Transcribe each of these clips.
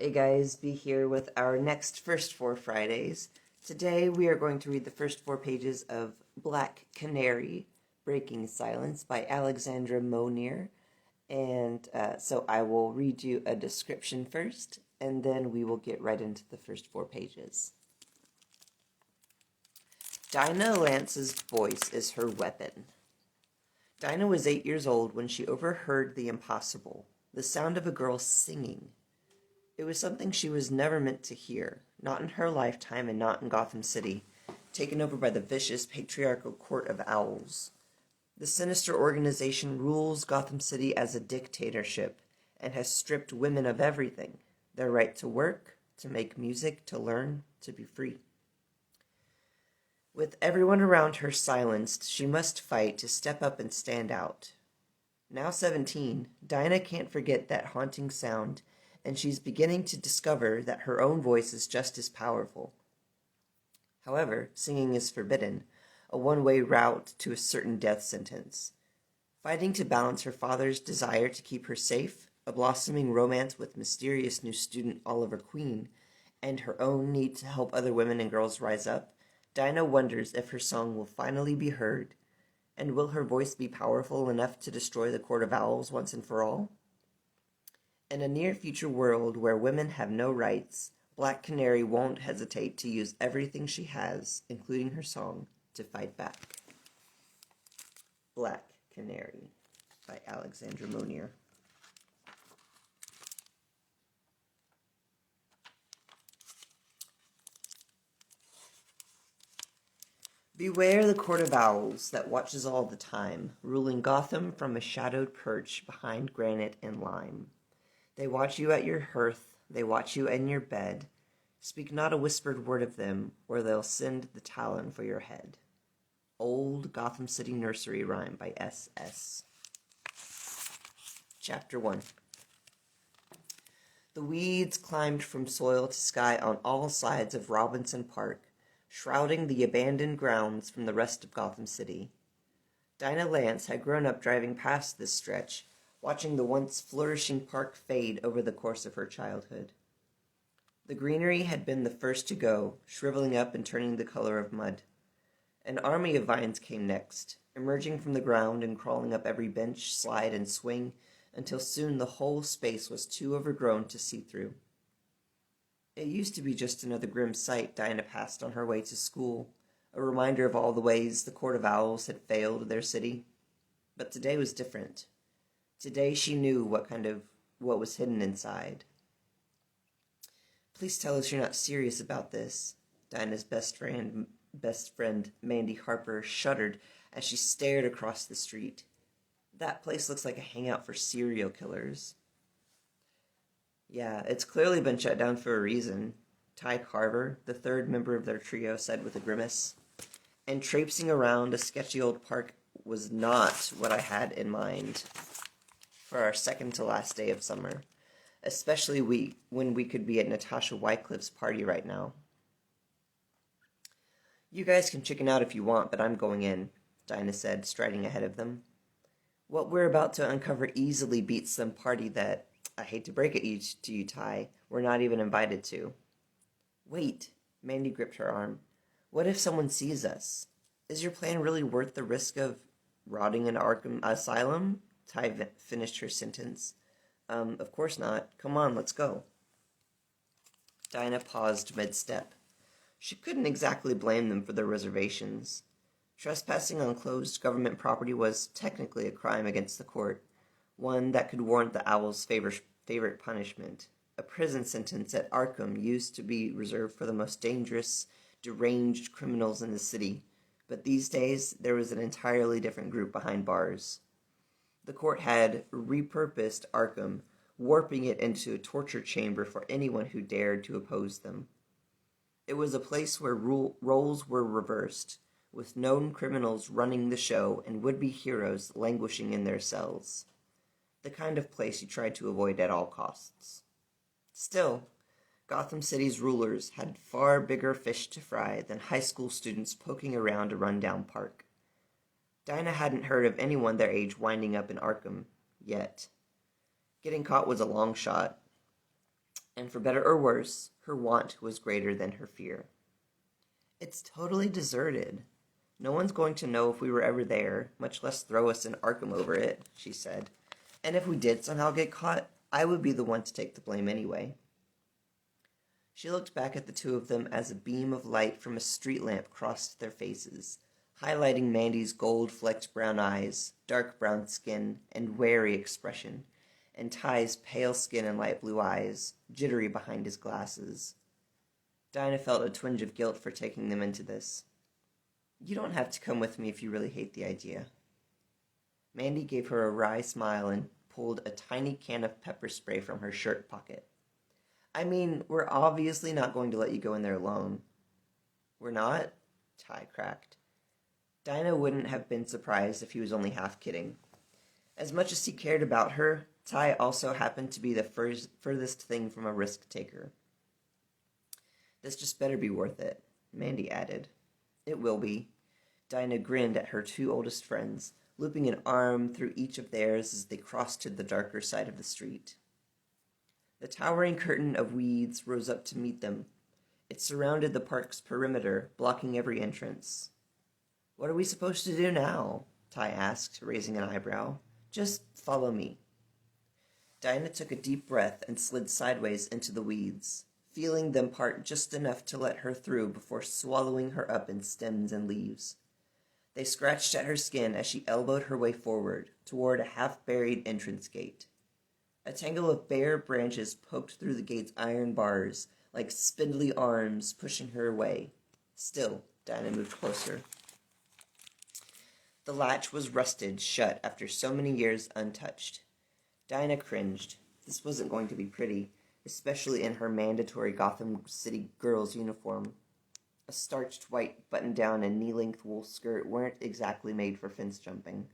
Hey guys, be here with our next First Four Fridays. Today we are going to read the first 4 pages of Black Canary, Breaking Silence by Alexandra Monir. And so I will read you a description first, and then we will get right into the first 4 pages. Dinah Lance's voice is her weapon. Dinah was 8 years old when she overheard the impossible, the sound of a girl singing. It was something she was never meant to hear, not in her lifetime and not in Gotham City, taken over by the vicious patriarchal court of owls. The sinister organization rules Gotham City as a dictatorship and has stripped women of everything: their right to work, to make music, to learn, to be free. With everyone around her silenced, she must fight to step up and stand out. Now 17, Dinah can't forget that haunting sound, and she's beginning to discover that her own voice is just as powerful. However, singing is forbidden, a one-way route to a certain death sentence. Fighting to balance her father's desire to keep her safe, a blossoming romance with mysterious new student Oliver Queen, and her own need to help other women and girls rise up, Dinah wonders if her song will finally be heard, and will her voice be powerful enough to destroy the Court of Owls once and for all? In a near-future world where women have no rights, Black Canary won't hesitate to use everything she has, including her song, to fight back. Black Canary by Alexandra Monir. Beware the Court of Owls that watches all the time, ruling Gotham from a shadowed perch behind granite and lime. They watch you at your hearth, they watch you in your bed. Speak not a whispered word of them, or they'll send the talon for your head. Old Gotham City Nursery Rhyme by S.S. Chapter 1. The weeds climbed from soil to sky on all sides of Robinson Park, shrouding the abandoned grounds from the rest of Gotham City. Dinah Lance had grown up driving past this stretch, watching the once flourishing park fade over the course of her childhood. The greenery had been the first to go, shriveling up and turning the color of mud. An army of vines came next, emerging from the ground and crawling up every bench, slide, and swing, until soon the whole space was too overgrown to see through. It used to be just another grim sight Dinah passed on her way to school, a reminder of all the ways the Court of Owls had failed their city. But today was different. Today she knew what was hidden inside. Please tell us you're not serious about this. Dinah's best friend Mandy Harper shuddered as she stared across the street. That place looks like a hangout for serial killers. Yeah, it's clearly been shut down for a reason, Ty Carver, the third member of their trio, said with a grimace. And traipsing around a sketchy old park was not what I had in mind for our second to last day of summer, especially when we could be at Natasha Wycliffe's party right now. You guys can chicken out if you want, but I'm going in, Dinah said, striding ahead of them. What we're about to uncover easily beats some party that, I hate to break it to you, Ty, we're not even invited to. Wait, Mandy gripped her arm. What if someone sees us? Is your plan really worth the risk of rotting in Arkham Asylum? Ty finished her sentence. Of course not. Come on, let's go. Dinah paused mid-step. She couldn't exactly blame them for their reservations. Trespassing on closed government property was technically a crime against the court, one that could warrant the Owl's favorite punishment. A prison sentence at Arkham used to be reserved for the most dangerous, deranged criminals in the city, but these days there was an entirely different group behind bars. The court had repurposed Arkham, warping it into a torture chamber for anyone who dared to oppose them. It was a place where roles were reversed, with known criminals running the show and would-be heroes languishing in their cells. The kind of place you tried to avoid at all costs. Still, Gotham City's rulers had far bigger fish to fry than high school students poking around a rundown park. Dinah hadn't heard of anyone their age winding up in Arkham, yet. Getting caught was a long shot. And for better or worse, her want was greater than her fear. It's totally deserted. No one's going to know if we were ever there, much less throw us in Arkham over it, she said. And if we did somehow get caught, I would be the one to take the blame anyway. She looked back at the two of them as a beam of light from a street lamp crossed their faces, highlighting Mandy's gold-flecked brown eyes, dark brown skin, and wary expression, and Ty's pale skin and light blue eyes, jittery behind his glasses. Dinah felt a twinge of guilt for taking them into this. You don't have to come with me if you really hate the idea. Mandy gave her a wry smile and pulled a tiny can of pepper spray from her shirt pocket. I mean, we're obviously not going to let you go in there alone. We're not? Ty cracked. Dinah wouldn't have been surprised if he was only half kidding. As much as he cared about her, Ty also happened to be the furthest thing from a risk-taker. This just better be worth it, Mandy added. It will be. Dinah grinned at her two oldest friends, looping an arm through each of theirs as they crossed to the darker side of the street. The towering curtain of weeds rose up to meet them. It surrounded the park's perimeter, blocking every entrance. What are we supposed to do now? Ty asked, raising an eyebrow. Just follow me. Dinah took a deep breath and slid sideways into the weeds, feeling them part just enough to let her through before swallowing her up in stems and leaves. They scratched at her skin as she elbowed her way forward, toward a half-buried entrance gate. A tangle of bare branches poked through the gate's iron bars, like spindly arms pushing her away. Still, Dinah moved closer. The latch was rusted shut after so many years untouched. Dinah cringed. This wasn't going to be pretty, especially in her mandatory Gotham City girl's uniform. A starched white button-down and knee-length wool skirt weren't exactly made for fence jumping.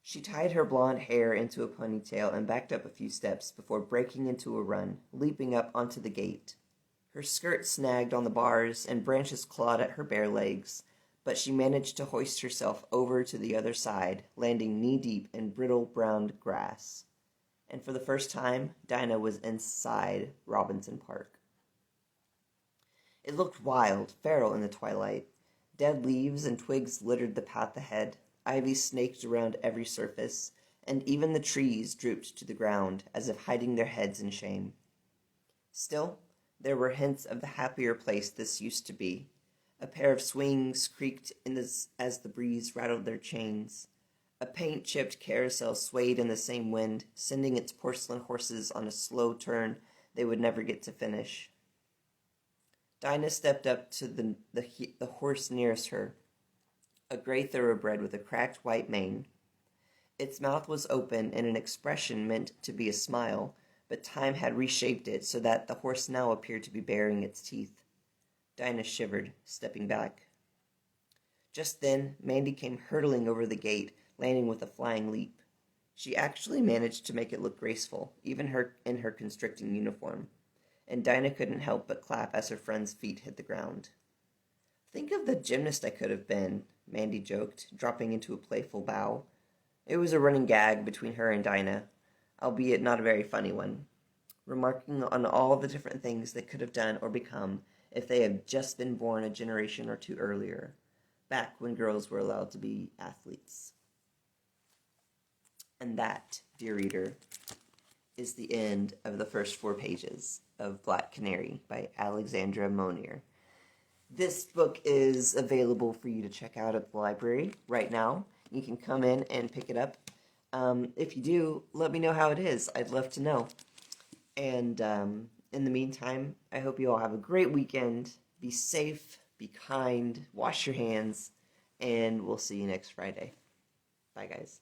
She tied her blonde hair into a ponytail and backed up a few steps before breaking into a run, leaping up onto the gate. Her skirt snagged on the bars and branches clawed at her bare legs, but she managed to hoist herself over to the other side, landing knee-deep in brittle brown grass. And for the first time, Dinah was inside Robinson Park. It looked wild, feral in the twilight. Dead leaves and twigs littered the path ahead, ivy snaked around every surface, and even the trees drooped to the ground, as if hiding their heads in shame. Still, there were hints of the happier place this used to be. A pair of swings creaked as the breeze rattled their chains. A paint-chipped carousel swayed in the same wind, sending its porcelain horses on a slow turn they would never get to finish. Dinah stepped up to the horse nearest her, a gray thoroughbred with a cracked white mane. Its mouth was open in an expression meant to be a smile, but time had reshaped it so that the horse now appeared to be baring its teeth. Dinah shivered, stepping back. Just then, Mandy came hurtling over the gate, landing with a flying leap. She actually managed to make it look graceful, even in her constricting uniform, and Dinah couldn't help but clap as her friend's feet hit the ground. Think of the gymnast I could have been, Mandy joked, dropping into a playful bow. It was a running gag between her and Dinah, albeit not a very funny one, remarking on all the different things they could have done or become if they had just been born a generation or two earlier, back when girls were allowed to be athletes. And that, dear reader, is the end of the first 4 pages of Black Canary by Alexandra Monir. This book is available for you to check out at the library right now. You can come in and pick it up. If you do, let me know how it is. I'd love to know. And in the meantime, I hope you all have a great weekend. Be safe, be kind, wash your hands, and we'll see you next Friday. Bye, guys.